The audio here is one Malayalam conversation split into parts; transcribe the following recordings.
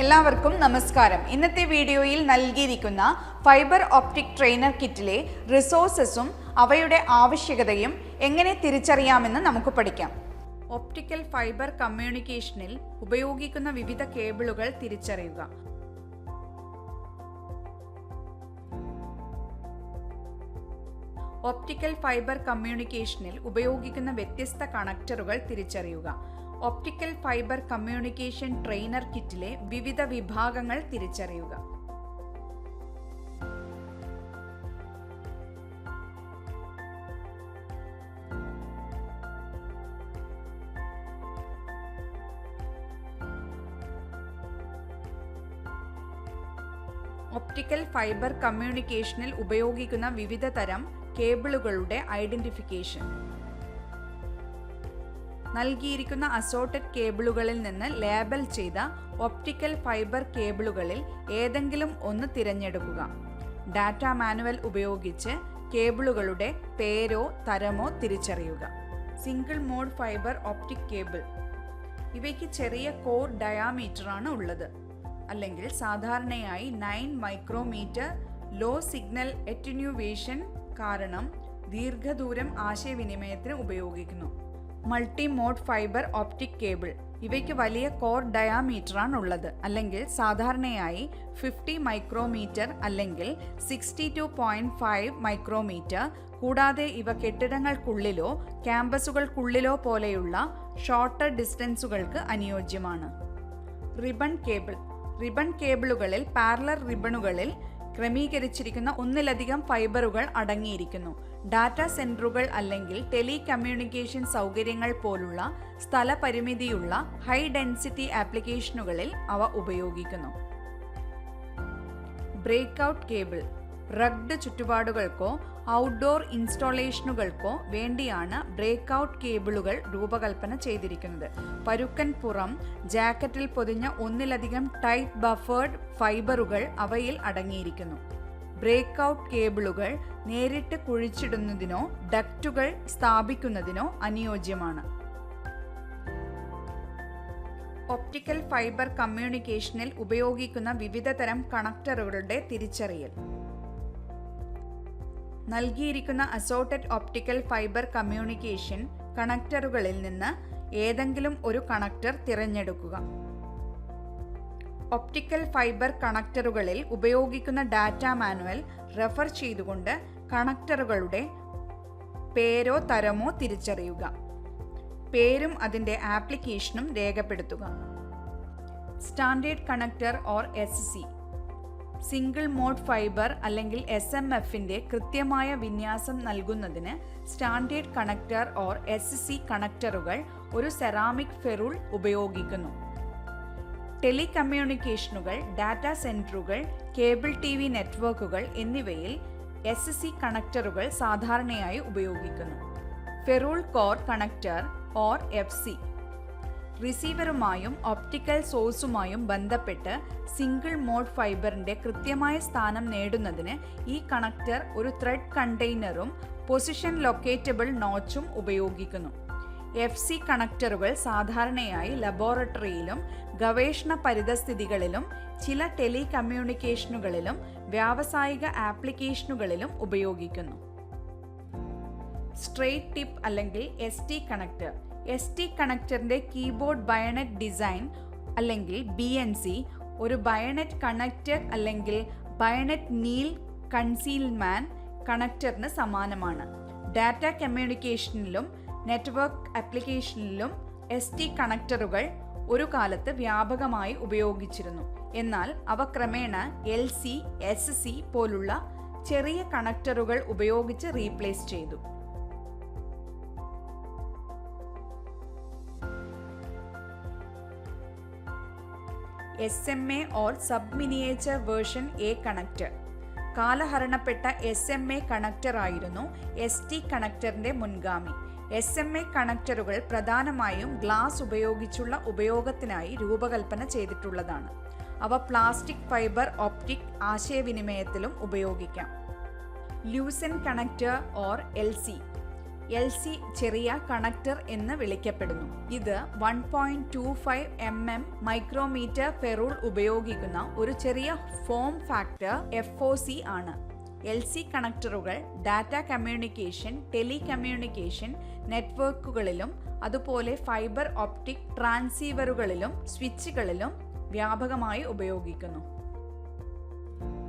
എല്ലാവർക്കും നമസ്കാരം. ഇന്നത്തെ വീഡിയോയിൽ നൽകിയിരിക്കുന്ന ഫൈബർ ഓപ്റ്റിക് ട്രെയിനർ കിറ്റിലെ റിസോഴ്സസും അവയുടെ ആവശ്യകതയും എങ്ങനെ തിരിച്ചറിയാമെന്ന് നമുക്ക് പഠിക്കാം. ഒപ്റ്റിക്കൽ ഫൈബർ കമ്മ്യൂണിക്കേഷനിൽ ഉപയോഗിക്കുന്ന വിവിധ കേബിളുകൾ തിരിച്ചറിയുക. ഒപ്റ്റിക്കൽ ഫൈബർ കമ്മ്യൂണിക്കേഷനിൽ ഉപയോഗിക്കുന്ന വ്യത്യസ്ത കണക്ടറുകൾ തിരിച്ചറിയുക. ഒപ്റ്റിക്കൽ ഫൈബർ കമ്മ്യൂണിക്കേഷൻ ട്രെയിനർ കിറ്റിലെ വിവിധ വിഭാഗങ്ങൾ തിരിച്ചറിയുക. ഒപ്റ്റിക്കൽ ഫൈബർ കമ്മ്യൂണിക്കേഷനിൽ ഉപയോഗിക്കുന്ന വിവിധ തരം കേബിളുകളുടെ ഐഡന്റിഫിക്കേഷൻ. നൽകിയിരിക്കുന്ന അസോർട്ടഡ് കേബിളുകളിൽ നിന്ന് ലേബൽ ചെയ്ത ഒപ്റ്റിക്കൽ ഫൈബർ കേബിളുകളിൽ ഏതെങ്കിലും ഒന്ന് തിരഞ്ഞെടുക്കുക. ഡാറ്റ മാനുവൽ ഉപയോഗിച്ച് കേബിളുകളുടെ പേരോ തരമോ തിരിച്ചറിയുക. Single mode fibre optic cable. ഇവയ്ക്ക് ചെറിയ കോർ ഡയാമീറ്ററാണ് ഉള്ളത്, അല്ലെങ്കിൽ സാധാരണയായി 9 മൈക്രോമീറ്റർ. ലോ സിഗ്നൽ അറ്റന്യൂവേഷൻ കാരണം ദീർഘദൂരം ആശയവിനിമയത്തിന് ഉപയോഗിക്കുന്നു. Multi mode fibre optic cable. ഇവയ്ക്ക് വലിയ കോർ ഡയാമീറ്ററാണ് ഉള്ളത്, അല്ലെങ്കിൽ സാധാരണയായി 50 മൈക്രോമീറ്റർ അല്ലെങ്കിൽ 62.5 മൈക്രോമീറ്റർ. കൂടാതെ ഇവ കെട്ടിടങ്ങൾക്കുള്ളിലോ ക്യാമ്പസുകൾക്കുള്ളിലോ പോലെയുള്ള ഷോർട്ടർ ഡിസ്റ്റൻസുകൾക്ക് അനുയോജ്യമാണ്. Ribbon cable. റിബൺ കേബിളുകളിൽ പാരലൽ റിബണുകളിൽ ക്രമീകരിച്ചിരിക്കുന്ന ഒന്നിലധികം ഫൈബറുകൾ അടങ്ങിയിരിക്കുന്നു. ഡാറ്റാ സെന്ററുകൾ അല്ലെങ്കിൽ ടെലി കമ്മ്യൂണിക്കേഷൻ സൗകര്യങ്ങൾ പോലുള്ള സ്ഥലപരിമിതിയുള്ള ഹൈ ഡെൻസിറ്റി ആപ്ലിക്കേഷനുകളിൽ അവ ഉപയോഗിക്കുന്നു. Breakout cable. റഗ്ഡ് ചുറ്റുപാടുകൾക്കോ ഔട്ട്ഡോർ ഇൻസ്റ്റാളേഷനുകൾക്കോ വേണ്ടിയാണ് ബ്രേക്ക് ഔട്ട് കേബിളുകൾ രൂപകൽപ്പന ചെയ്തിരിക്കുന്നത്. പരുക്കൻ പുറം ജാക്കറ്റിൽ പൊതിഞ്ഞ ഒന്നിലധികം ടൈറ്റ് ബഫേർഡ് ഫൈബറുകൾ അവയിൽ അടങ്ങിയിരിക്കുന്നു. ബ്രേക്ക് ഔട്ട് കേബിളുകൾ നേരിട്ട് കുഴിച്ചിടുന്നതിനോ ഡക്റ്റുകൾ സ്ഥാപിക്കുന്നതിനോ അനുയോജ്യമാണ്. ഒപ്റ്റിക്കൽ ഫൈബർ കമ്മ്യൂണിക്കേഷനിൽ ഉപയോഗിക്കുന്ന വിവിധ തരം കണക്ടറുകളുടെ തിരിച്ചറിയൽ. നൽകിയിരിക്കുന്ന അസോർട്ടഡ് ഒപ്റ്റിക്കൽ ഫൈബർ കമ്മ്യൂണിക്കേഷൻ കണക്ടറുകളിൽ നിന്ന് ഏതെങ്കിലും ഒരു കണക്ടർ തിരഞ്ഞെടുക്കുക. ഒപ്റ്റിക്കൽ ഫൈബർ കണക്ടറുകളിൽ ഉപയോഗിക്കുന്ന ഡാറ്റ മാനുവൽ റെഫർ ചെയ്തുകൊണ്ട് കണക്ടറുകളുടെ പേരോ തരമോ തിരിച്ചറിയുക. പേരും അതിൻ്റെ ആപ്ലിക്കേഷനും രേഖപ്പെടുത്തുക. Standard connector or SC. Single mode fibre അല്ലെങ്കിൽ SMFന്റെ കൃത്യമായ വിന്യാസം നൽകുന്നതിന് സ്റ്റാൻഡേർഡ് കണക്ടർ ഓർ SC കണക്ടറുകൾ ഒരു സെറാമിക് ഫെറൂൾ ഉപയോഗിക്കുന്നു. ടെലികമ്മ്യൂണിക്കേഷനുകൾ, ഡാറ്റാ സെന്ററുകൾ, കേബിൾ TV നെറ്റ്വർക്കുകൾ എന്നിവയിൽ SC കണക്ടറുകൾ സാധാരണയായി ഉപയോഗിക്കുന്നു. Ferrule core connector or FC. റിസീവറുമായും ഒപ്റ്റിക്കൽ സോഴ്സുമായും ബന്ധപ്പെട്ട് സിംഗിൾ മോഡ് ഫൈബറിന്റെ കൃത്യമായ സ്ഥാനം നേടുന്നതിന് ഈ കണക്ടർ ഒരു ത്രെഡ് കണ്ടെയ്നറും പൊസിഷൻ ലൊക്കേറ്റബിൾ നോച്ചും ഉപയോഗിക്കുന്നു. FC കണക്ടറുകൾ സാധാരണയായി ലബോറട്ടറിയിലും ഗവേഷണ പരിതസ്ഥിതികളിലും ചില ടെലികമ്മ്യൂണിക്കേഷനുകളിലും വ്യാവസായിക ആപ്ലിക്കേഷനുകളിലും ഉപയോഗിക്കുന്നു. സ്ട്രെയിറ്റ് ടിപ്പ് അല്ലെങ്കിൽ ST കണക്ടർ. ST കണക്ടറിന്റെ കീബോർഡ് ബയണറ്റ് ഡിസൈൻ അല്ലെങ്കിൽ BNC ഒരു ബയണറ്റ് കണക്ടർ അല്ലെങ്കിൽ ബയണറ്റ് നീൽ കൺസീൽമാൻ കണക്ടറിന് സമാനമാണ്. ഡാറ്റ കമ്മ്യൂണിക്കേഷനിലും നെറ്റ്വർക്ക് ആപ്ലിക്കേഷനിലും ST കണക്ടറുകൾ ഒരു കാലത്ത് വ്യാപകമായി ഉപയോഗിച്ചിരുന്നു. എന്നാൽ അവ ക്രമേണ LC, SC പോലുള്ള ചെറിയ കണക്ടറുകൾ ഉപയോഗിച്ച് റീപ്ലേസ് ചെയ്തു. SMA or sub miniature version A connector. കാലഹരണപ്പെട്ട SMA കണക്ടർ ആയിരുന്നു ST കണക്ടറിന്റെ മുൻഗാമി. SMA കണക്ടറുകൾ പ്രധാനമായും ഗ്ലാസ് ഉപയോഗിച്ചുള്ള ഉപയോഗത്തിനായി രൂപകൽപ്പന ചെയ്തിട്ടുള്ളതാണ്. അവ പ്ലാസ്റ്റിക് ഫൈബർ ഓപ്റ്റിക് ആശയവിനിമയത്തിലും ഉപയോഗിക്കാം. Loosen connector or LC. LC ചെറിയ കണക്ടർ എന്ന് വിളിക്കപ്പെടുന്നു. ഇത് 1.25 mm മൈക്രോമീറ്റർ ഫെറൂൾ ഉപയോഗിക്കുന്ന ഒരു ചെറിയ ഫോം ഫാക്ടർ FOC ആണ്. LC കണക്ടറുകൾ ഡാറ്റ കമ്മ്യൂണിക്കേഷൻ, ടെലികമ്മ്യൂണിക്കേഷൻ നെറ്റ്വർക്കുകളിലും അതുപോലെ ഫൈബർ ഒപ്റ്റിക് ട്രാൻസീവറുകളിലും സ്വിച്ചുകളിലും വ്യാപകമായി ഉപയോഗിക്കുന്നു.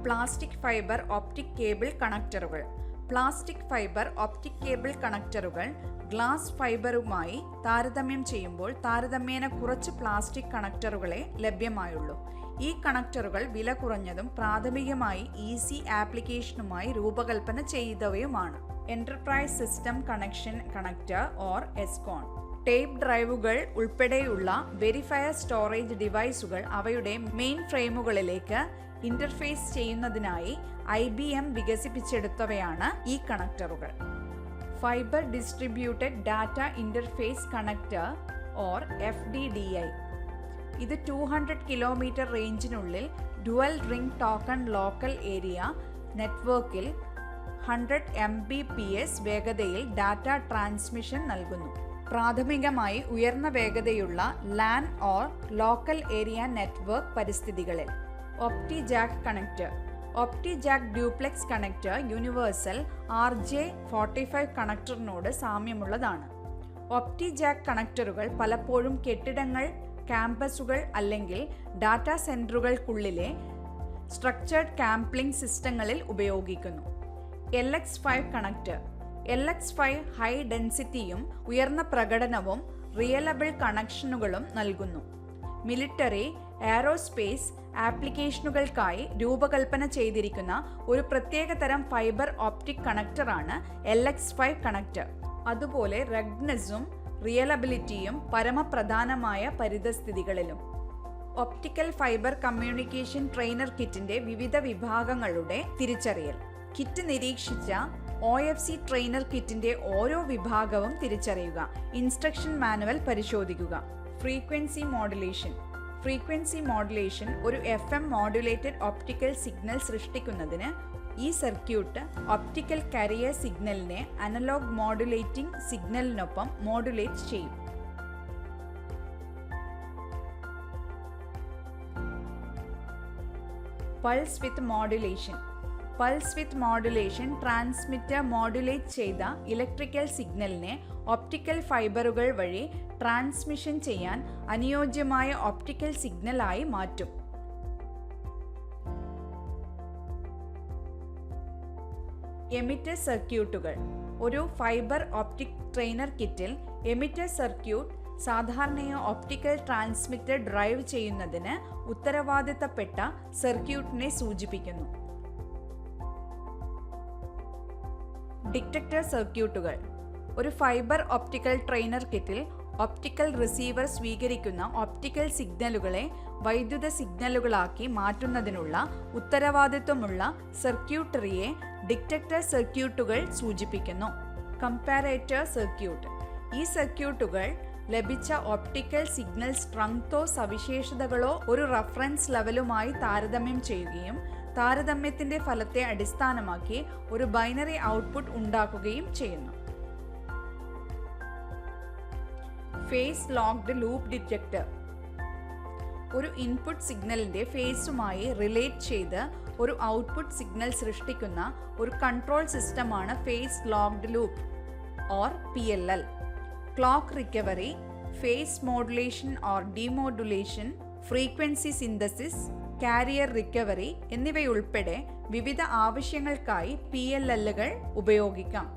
പ്ലാസ്റ്റിക് ഫൈബർ ഒപ്റ്റിക് കേബിൾ കണക്ടറുകൾ. പ്ലാസ്റ്റിക് ഫൈബർ ഒപ്റ്റിക് കേബിൾ കണക്ടറുകൾ ഗ്ലാസ് ഫൈബറുമായി താരതമ്യം ചെയ്യുമ്പോൾ താരതമ്യേന കുറച്ച് പ്ലാസ്റ്റിക് കണക്ടറുകളെ ലഭ്യമായുള്ളൂ. ഈ കണക്ടറുകൾ വില കുറഞ്ഞതും പ്രാഥമികമായി ഈസി ആപ്ലിക്കേഷനുമായി രൂപകൽപ്പന ചെയ്തവയുമാണ്. Enterprise system connection connector or ESCON. Tape drives ഉൾപ്പെടെയുള്ള വെരിഫയർ സ്റ്റോറേജ് ഡിവൈസുകൾ അവയുടെ മെയിൻ ഫ്രെയിമുകളിലേക്ക് ഇന്റർഫേസ് ചെയ്യുന്നതിനായി IBM വികസിപ്പിച്ചെടുത്തവയാണ് ഈ കണക്ടറുകൾ. Fibre distributed data interface connector or FDDI. ഇത് 200 കിലോമീറ്റർ റേഞ്ചിനുള്ളിൽ dual ring token local area നെറ്റ്വർക്കിൽ 100 Mbps വേഗതയിൽ ഡാറ്റ ട്രാൻസ്മിഷൻ നൽകുന്നു. പ്രാഥമികമായി ഉയർന്ന വേഗതയുള്ള LAN or local area network പരിസ്ഥിതികളിൽ. OptiJack connector. OptiJack duplex connector universal RJ45 കണക്ടറിനോട് സാമ്യമുള്ളതാണ്. ഒപ്റ്റിജാക്ക് കണക്ടറുകൾ പലപ്പോഴും കെട്ടിടങ്ങൾ, ക്യാമ്പസുകൾ അല്ലെങ്കിൽ ഡാറ്റാ സെന്ററുകൾക്കുള്ളിലെ സ്ട്രക്ചേർഡ് കാംപ്ലിംഗ് സിസ്റ്റങ്ങളിൽ ഉപയോഗിക്കുന്നു. LX5 connector. LX5 ഹൈ ഡെൻസിറ്റിയും ഉയർന്ന പ്രകടനവും റിയലബിൾ കണക്ഷനുകളും നൽകുന്നു. മിലിറ്ററി, എയറോസ്പേസ് ആപ്ലിക്കേഷനുകൾക്കായി രൂപകൽപ്പന ചെയ്തിരിക്കുന്ന ഒരു പ്രത്യേക തരം ഫൈബർ ഒപ്റ്റിക് കണക്ടറാണ് LX5 കണക്ടർ. അതുപോലെ റഗ്നെസ്സും റിയലബിലിറ്റിയും പരമപ്രധാനമായ പരിതസ്ഥിതികളിലും. ഒപ്റ്റിക്കൽ ഫൈബർ കമ്മ്യൂണിക്കേഷൻ ട്രെയിനർ കിറ്റിന്റെ വിവിധ വിഭാഗങ്ങളുടെ തിരിച്ചറിയൽ. കിറ്റ് നിരീക്ഷിച്ച OFC ട്രെയിനർ കിറ്റിന്റെ ഓരോ വിഭാഗവും തിരിച്ചറിയുക. ഇൻസ്ട്രക്ഷൻ മാനുവൽ പരിശോധിക്കുക. Frequency modulation. ഫ്രീക്വൻസി മോഡുലേഷൻ ഒരു FM മോഡുലേറ്റഡ് ഒപ്റ്റിക്കൽ സിഗ്നൽ സൃഷ്ടിക്കുന്നതിന് ഈ സർക്യൂട്ട് ഒപ്റ്റിക്കൽ കാരിയർ സിഗ്നലിനെ അനലോഗ് മോഡുലേറ്റിംഗ് സിഗ്നലിനൊപ്പം മോഡുലേറ്റ് ചെയ്യും. പൾസ് വിത്ത് മോഡുലേഷൻ. പൾസ് വിത്ത് മോഡുലേഷൻ ട്രാൻസ്മിറ്റർ മോഡുലേറ്റ് ചെയ്ത ഇലക്ട്രിക്കൽ സിഗ്നലിനെ ഒപ്റ്റിക്കൽ ഫൈബറുകൾ വഴി ട്രാൻസ്മിഷൻ ചെയ്യാൻ അനുയോജ്യമായ ഒപ്റ്റിക്കൽ സിഗ്നലായി മാറ്റും. എമിറ്റർ സർക്യൂട്ടുകൾ. ഒരു ഫൈബർ ഒപ്റ്റിക് ട്രെയിനർ കിറ്റിൽ എമിറ്റർ സർക്യൂട്ട് സാധാരണയായി ഒപ്റ്റിക്കൽ ട്രാൻസ്മിറ്റർ ഡ്രൈവ് ചെയ്യുന്നതിന് ഉത്തരവാദിത്തപ്പെട്ട സർക്യൂട്ടിനെ സൂചിപ്പിക്കുന്നു. ഡിറ്റക്ടർ സർക്യൂട്ടുകൾ. ഒരു ഫൈബർ ഒപ്റ്റിക്കൽ ട്രെയിനർ കിറ്റിൽ ഒപ്റ്റിക്കൽ റിസീവർ സ്വീകരിക്കുന്ന ഒപ്റ്റിക്കൽ സിഗ്നലുകളെ വൈദ്യുത സിഗ്നലുകളാക്കി മാറ്റുന്നതിനുള്ള ഉത്തരവാദിത്വമുള്ള സർക്യൂട്ടറിയെ ഡിറ്റക്ടർ സർക്യൂട്ടുകൾ സൂചിപ്പിക്കുന്നു. Comparator circuit. ഈ സർക്യൂട്ടുകൾ ലഭിച്ച ഒപ്റ്റിക്കൽ സിഗ്നൽ സ്ട്രെങ്തോ സവിശേഷതകളോ ഒരു റഫറൻസ് ലെവലുമായി താരതമ്യം ചെയ്യുകയും താരതമ്യത്തിന്റെ ഫലത്തെ അടിസ്ഥാനമാക്കി ഒരു ബൈനറി ഔട്ട്പുട്ട് ഉണ്ടാക്കുകയും ചെയ്യുന്നു. Phase locked loop detector. ഒരു ഇൻപുട്ട് സിഗ്നലിന്റെ ഫേസുമായി റിലേറ്റ് ചെയ്ത് ഒരു ഔട്ട്പുട്ട് സിഗ്നൽ സൃഷ്ടിക്കുന്ന ഒരു കൺട്രോൾ സിസ്റ്റമാണ് phase locked loop or PLL. Clock recovery, phase modulation or demodulation, frequency synthesis, carrier recovery എന്നിവയുൾപ്പെടെ വിവിധ ആവശ്യങ്ങൾക്കായി PLLകൾ ഉപയോഗിക്കാം.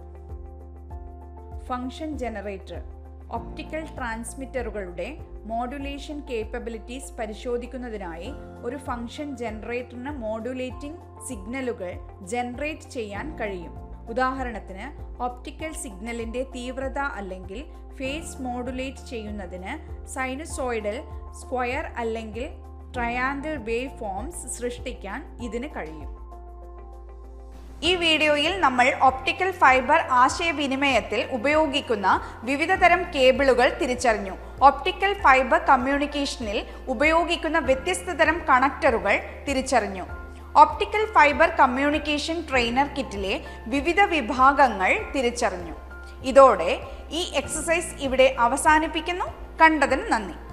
Function generator. ഒപ്റ്റിക്കൽ ട്രാൻസ്മിറ്ററുകളുടെ മോഡുലേഷൻ കേപ്പബിലിറ്റീസ് പരിശോധിക്കുന്നതിനായി ഒരു ഫംഗ്ഷൻ ജനറേറ്ററിന് മോഡുലേറ്റിംഗ് സിഗ്നലുകൾ ജനറേറ്റ് ചെയ്യാൻ കഴിയും. ഉദാഹരണത്തിന് ഒപ്റ്റിക്കൽ സിഗ്നലിന്റെ തീവ്രത അല്ലെങ്കിൽ ഫേസ് മോഡുലേറ്റ് ചെയ്യുന്നതിന് സൈനുസോയിഡൽ, സ്ക്വയർ അല്ലെങ്കിൽ ട്രയാങ്കിൾ വേവ് ഫോംസ് സൃഷ്ടിക്കാൻ ഇതിന് കഴിയും. ഈ വീഡിയോയിൽ നമ്മൾ ഒപ്റ്റിക്കൽ ഫൈബർ ആശയവിനിമയത്തിൽ ഉപയോഗിക്കുന്ന വിവിധ തരം കേബിളുകൾ തിരിച്ചറിഞ്ഞു. ഒപ്റ്റിക്കൽ ഫൈബർ കമ്മ്യൂണിക്കേഷനിൽ ഉപയോഗിക്കുന്ന വ്യത്യസ്ത തരം കണക്ടറുകൾ തിരിച്ചറിഞ്ഞു. ഒപ്റ്റിക്കൽ ഫൈബർ കമ്മ്യൂണിക്കേഷൻ ട്രെയിനർ കിറ്റിലെ വിവിധ വിഭാഗങ്ങൾ തിരിച്ചറിഞ്ഞു. ഇതോടെ ഈ എക്സസൈസ് ഇവിടെ അവസാനിപ്പിക്കുന്നു. കണ്ടതിന് നന്ദി.